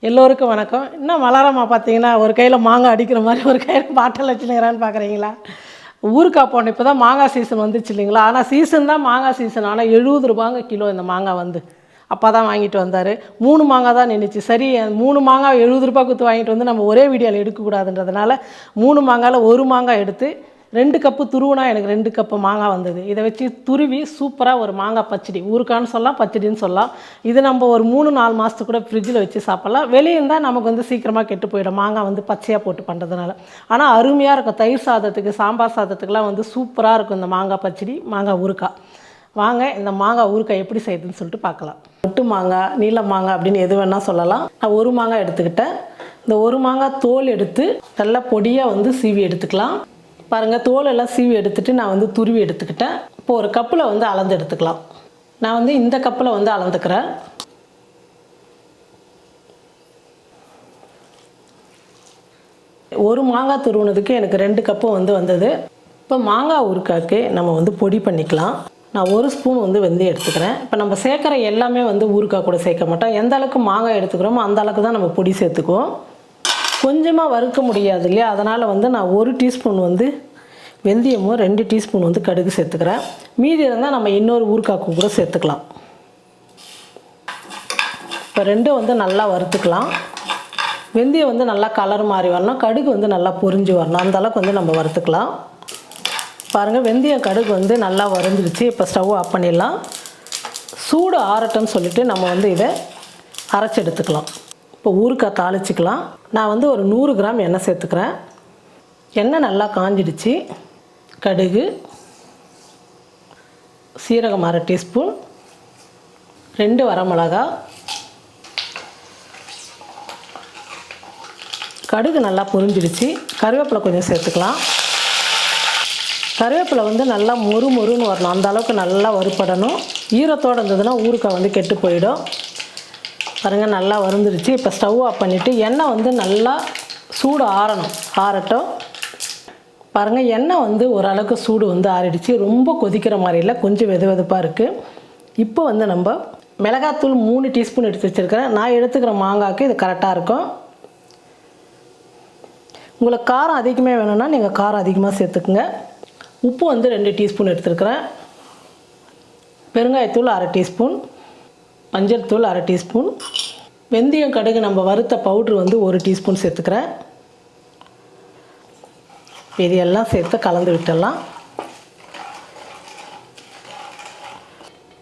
எல்லோருக்கும் வணக்கம். இன்னும் மலரம்மா பார்த்தீங்கன்னா ஒரு கையில் மாங்காய் அடிக்கிற மாதிரி ஒரு கையில் பாட்டில் வச்சுருக்கிறான்னு பார்க்குறீங்களா? ஊருக்காய் போன இப்போ தான் மாங்காய் சீசன் வந்துச்சு இல்லைங்களா? ஆனால் சீசன் தான் மாங்காய் சீசன். ஆனால் 70 ரூபாங்க கிலோ இந்த மாங்காய் வந்து அப்பா தான் வாங்கிட்டு வந்தார். 3 மாங்காய் தான் நின்றுச்சு. சரி 3 மாங்காய் 70 ரூபா கொடுத்து வாங்கிட்டு வந்து நம்ம ஒரே வீடியோவில் எடுக்கக்கூடாதுன்றதுனால 3 மாங்காயில் 1 மாங்காய் எடுத்து 2 கப்பு துருவுனா எனக்கு 2 கப்பு மாங்காய் வந்தது. இதை வச்சு துருவி சூப்பராக ஒரு மாங்காய் பச்சடி, ஊறுக்கான்னு சொல்லலாம், பச்சடின்னு சொல்லலாம். இது நம்ம ஒரு 3-4 மாதத்துக்கு கூட ஃப்ரிட்ஜில் வச்சு சாப்பிட்லாம். வெளியே இருந்தால் நமக்கு வந்து சீக்கிரமாக கெட்டு போயிடும் மாங்காய் வந்து பச்சையாக போட்டு பண்ணுறதுனால. ஆனால் அருமையாக இருக்கும். தயிர் சாதத்துக்கு, சாம்பார் சாதத்துக்குலாம் வந்து சூப்பராக இருக்கும் இந்த மாங்காய் பச்சடி, மாங்காய் ஊறுக்காய். வாங்க இந்த மாங்காய் ஊறுக்காய் எப்படி செய்யுதுன்னு சொல்லிட்டு பார்க்கலாம். ஒட்டு மாங்காய், நீல மாங்காய் அப்படின்னு எது வேணால் சொல்லலாம். நான் 1 மாங்காய் எடுத்துக்கிட்டேன். இந்த 1 மாங்காய் தோல் எடுத்து நல்லா பொடியாக வந்து சீவி எடுத்துக்கலாம். பாருங்கள், தோல் எல்லாம் சீவி எடுத்துகிட்டு நான் வந்து துருவி எடுத்துக்கிட்டேன். இப்போ ஒரு கப்பில் வந்து அளந்து எடுத்துக்கலாம். நான் வந்து இந்த கப்பில் வந்து அளந்துக்கிறேன். ஒரு மாங்காய் துருவினதுக்கு எனக்கு 2 கப்பு வந்து வந்தது. இப்போ மாங்காய் ஊறுக்காய்க்கு நம்ம வந்து பொடி பண்ணிக்கலாம். நான் 1 ஸ்பூன் வந்து வெந்தயம் எடுத்துக்கிறேன். இப்போ நம்ம சேர்க்குற எல்லாமே வந்து ஊறுக்காய் கூட சேர்க்க மாட்டோம். எந்த அளவுக்கு மாங்காய் எடுத்துக்கிறோமோ அந்த அளவுக்கு தான் நம்ம பொடி சேர்த்துக்குவோம். கொஞ்சமாக வறுக்க முடியாது இல்லையா? அதனால் வந்து நான் 1 டீஸ்பூன் வந்து வெந்தயமும் 2 டீஸ்பூன் வந்து கடுகு சேர்த்துக்கிறேன். மீதி இருந்தால் நம்ம இன்னொரு ஊறுக்காய்க்கு கூட சேர்த்துக்கலாம். இப்போ 2 வந்து நல்லா வறுத்துக்கலாம். வெந்தயம் வந்து நல்லா கலர் மாறி வரணும், கடுகு வந்து நல்லா பொரிஞ்சு வரணும். அந்த அளவுக்கு வந்து நம்ம வறுத்துக்கலாம். பாருங்கள், வெந்தயம் கடுகு வந்து நல்லா வறுந்துடுச்சு. இப்போ ஸ்டவ் ஆஃப் பண்ணிடலாம். சூடு ஆறட்டும்னு சொல்லிவிட்டு நம்ம வந்து இதை அரைச்சி எடுத்துக்கலாம். இப்போ ஊறுக்காய் தாளிச்சிக்கலாம். நான் வந்து ஒரு 100 கிராம் எண்ணெய் சேர்த்துக்கிறேன். எண்ணெய் நல்லா காஞ்சிடுச்சு. கடுகு, சீரகம் 1/2 டீஸ்பூன், 2 வரமிளகா. கடுகு நல்லா பொரிஞ்சிடுச்சு. கருவேப்பிலை கொஞ்சம் சேர்த்துக்கலாம். கருவேப்பிலை வந்து நல்லா மொறுன்னு வரணும். அந்த அளவுக்கு நல்லா வறுப்படணும். ஈரத்தோடு இருந்ததுன்னா ஊறுக்காய் வந்து கெட்டு போயிடும். பாருங்கள், நல்லா வறுந்துருச்சு. இப்போ ஸ்டவ் ஆஃப் பண்ணிவிட்டு எண்ணெய் வந்து நல்லா சூடு ஆறட்டும். பாருங்கள், எண்ணெய் வந்து ஓரளவுக்கு சூடு வந்து ஆறிடுச்சு. ரொம்ப கொதிக்கிற மாதிரி இல்லை, கொஞ்சம் வெதுப்பாக இருக்குது. இப்போ வந்து நம்ம மிளகாத்தூள் 3 டீஸ்பூன் எடுத்து வச்சுருக்கிறேன். நான் எடுத்துக்கிற மாங்காய்க்கு இது கரெக்டாக இருக்கும். உங்களுக்கு காரம் அதிகமாக வேணும்னா நீங்கள் காரம் அதிகமாக சேர்த்துக்குங்க. உப்பு வந்து 2 டீஸ்பூன் எடுத்துருக்கிறேன். பெருங்காயத்தூள் 1/2 டீஸ்பூன், மஞ்சள் தூள் 1/2 டீஸ்பூன், வெந்தயம் கடுகு நம்ம வறுத்த பவுட்ரு வந்து 1 டீஸ்பூன் சேர்த்துக்கிறேன். இது எல்லாம் சேர்த்து கலந்து விட்டுடலாம்.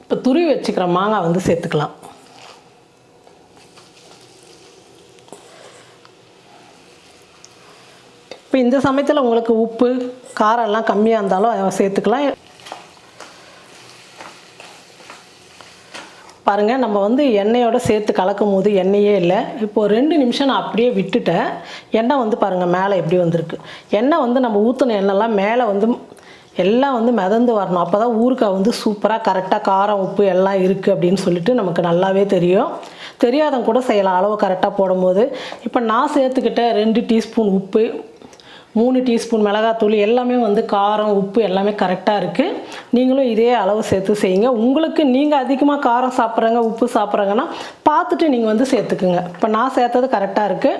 இப்போ துருவி வச்சுக்கிற மாங்காய் வந்து சேர்த்துக்கலாம். இப்போ இந்த சமயத்தில் உங்களுக்கு உப்பு காரம் எல்லாம் கம்மியாக இருந்தாலும் சேர்த்துக்கலாம். பாருங்கள், நம்ம வந்து எண்ணெயோடு சேர்த்து கலக்கும் போது எண்ணெயே இல்லை. இப்போது 2 நிமிஷம் நான் அப்படியே விட்டுட்டேன். எண்ணெய் வந்து பாருங்கள் மேலே எப்படி வந்திருக்கு. எண்ணெய் வந்து நம்ம ஊற்றின எண்ணெய்லாம் மேலே வந்து எல்லாம் வந்து மிதந்து வரணும். அப்போ தான் ஊறுக்காய் வந்து சூப்பராக கரெக்டாக காரம் உப்பு எல்லாம் இருக்குது அப்படின்னு சொல்லிட்டு நமக்கு நல்லாவே தெரியும். தெரியாதவங்க கூட செய்யலாம் அளவு கரெக்டாக போடும்போது. இப்போ நான் சேர்த்துக்கிட்ட 2 டீஸ்பூன் உப்பு, 3 டீஸ்பூன் மிளகாத்தூள், எல்லாமே வந்து காரம் உப்பு எல்லாமே கரெக்டாக இருக்குது. நீங்களும் இதே அளவு சேர்த்து செய்யுங்க. உங்களுக்கு நீங்கள் அதிகமாக காரம் சாப்பிட்றங்க உப்பு சாப்பிட்றங்கன்னா பார்த்துட்டு நீங்கள் வந்து சேர்த்துக்குங்க. இப்போ நான் சேர்த்தது கரெக்டாக இருக்குது.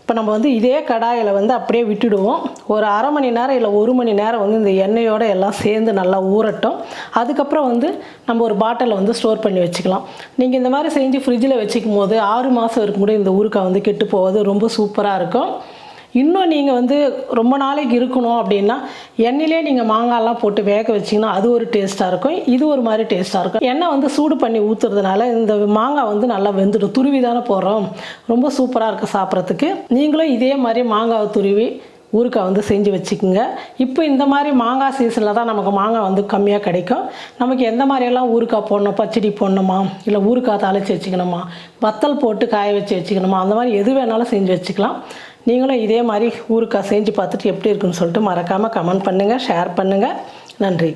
இப்போ நம்ம வந்து இதே கடாயில் வந்து அப்படியே விட்டுடுவோம். ஒரு அரை மணி நேரம் இல்லை 1 மணி நேரம் வந்து இந்த எண்ணெயோடு எல்லாம் சேர்ந்து நல்லா ஊறட்டும். அதுக்கப்புறம் வந்து நம்ம ஒரு பாட்டிலில் வந்து ஸ்டோர் பண்ணி வச்சுக்கலாம். நீங்கள் இந்த மாதிரி செஞ்சு ஃப்ரிட்ஜில் வச்சுக்கும் போது 6 மாதம் இருக்கும் கூட இந்த ஊறுக்காய் வந்து கெட்டு போவது ரொம்ப சூப்பராக இருக்கும். இன்னும் நீங்கள் வந்து ரொம்ப நாளைக்கு இருக்கணும் அப்படின்னா எண்ணெயிலே நீங்கள் மாங்காய்லாம் போட்டு வேக வச்சிங்கன்னா அது ஒரு டேஸ்ட்டாக இருக்கும். இது ஒரு மாதிரி டேஸ்ட்டாக இருக்கும். எண்ணெய் வந்து சூடு பண்ணி ஊற்றுறதுனால இந்த மாங்காய் வந்து நல்லா வெந்துடும். துருவி தானே போடுறோம், ரொம்ப சூப்பராக இருக்குது சாப்பிட்றதுக்கு. நீங்களும் இதே மாதிரி மாங்காவை துருவி ஊறுக்காய் வந்து செஞ்சு வச்சுக்கோங்க. இப்போ இந்த மாதிரி மாங்காய் சீசனில் தான் நமக்கு மாங்காய் வந்து கம்மியாக கிடைக்கும். நமக்கு எந்த மாதிரியெல்லாம் ஊறுக்காய் போடணும், பச்சடி போடணுமா, இல்லை ஊறுக்காய் தாளித்து வச்சுக்கணுமா, வத்தல் போட்டு காய வச்சு வச்சுக்கணுமா, அந்த மாதிரி எது வேணாலும் செஞ்சு வச்சுக்கலாம். நீங்களும் இதே மாதிரி ஊறுக்காய் செஞ்சு பார்த்துட்டு எப்படி இருக்குன்னு சொல்லிட்டு மறக்காமல் கமெண்ட் பண்ணுங்கள், ஷேர் பண்ணுங்கள். நன்றி.